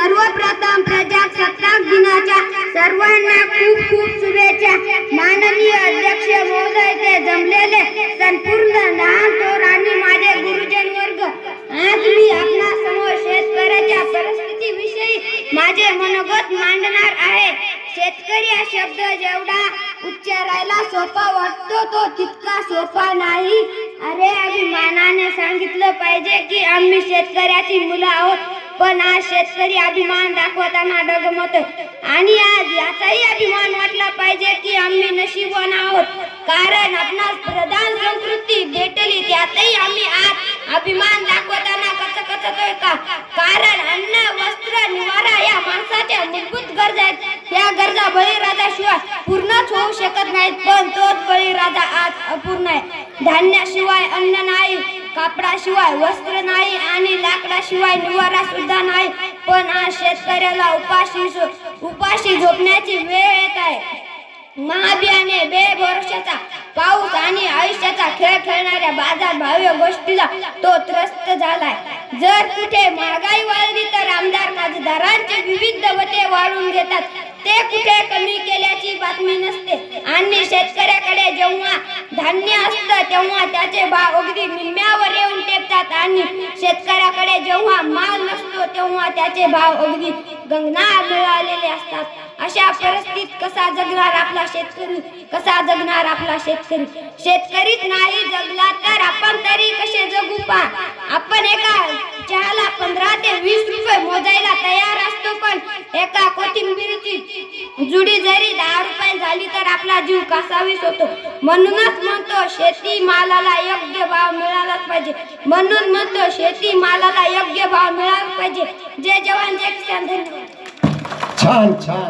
सर्वप्रथम प्रजासत्ताक दिनाच्या सर्वांना खूप खूप शुभेच्छा। माननीय अध्यक्ष महोदय, ते जमलेले संपूर्ण लहान थोर आणि माझे गुरुजन वर्ग, आज मी आपल्या समोर शेतकऱ्याच्या परिस्थितीविषयी माझे मनोगत मांडणार आहे। शेतकरी हा शब्द जेवढा उच्चारायला सोपा वाटतो तो तितका सोपा नाही। अरे, अभिमानाने सांगितलं पाहिजे की आम्ही शेतकऱ्याची मुलं आहोत, पण आज शेतकरी अभिमान दाखवताना डगमगतोय। आणि आज याचाही अभिमान वाटला पाहिजे की आम्ही नशीबवान आहोत, कारण आपणास प्रधान संस्कृती भेटली, त्यातही आम्ही आज अभिमान दाखवताना कचकचतोय का? कारण अन्न, वस्त्र, निवारा या माणसाच्या मूलभूत गरजा आहेत। या गरजा बळीराजाशिवाय पूर्णच होऊ शकत नाहीत, पण तोच बळीराजा आज अपूर्ण आहे। धान्याशिवाय अन्न नाही, कापडाशिवाय वस्त्र नाही आणि लाकडाशिवाय निवारा सुद्धा नाही, पण आज शेतकऱ्याला उपाशी झोपण्याची वेळ येत आहे। महाबियाणे, बेभरोशाचा पाऊस आणि आयुष्याचा खेळ खेळणाऱ्या बाजार भाव्य गोष्टीला तो त्रस्त झालाय। जर कुठे महागाई वाढली तर आमदार खासदारांचे विविध वटे वाढून घेतात, ते कुठे कमी केल्याची बातमी नसते। आणि शेतकऱ्याकडे जेव्हा धान्य असतं तेव्हा त्याचे भाव अगदी निम्म्यावर येऊन टेकतात, आणि शेतकऱ्याकडे जेव्हा माल नसतो तेव्हा त्याचे भाव अगदी गगनात मिळालेले असतात। अशा परिस्थितीत कसा जगणार आपला शेतकरी? कसा जगणार आपला शेतकरी? शेतकरीच नाही जगला तर आपण तरी कसे जगू? आपण एका चहाला 15 ते 20 रुपये मोजायला तयार असतो, पण एका कोथिंबीरची जुडी जरी 10 रुपये झाली तर आपला जीव कासावीस होतो। म्हणूनच म्हणतो शेती मालाला योग्य भाव मिळालाच पाहिजे। म्हणून म्हणतो शेती मालाला योग्य भाव मिळाला पाहिजे। जय जवान जय किसान। धन्यवाद। छान छान।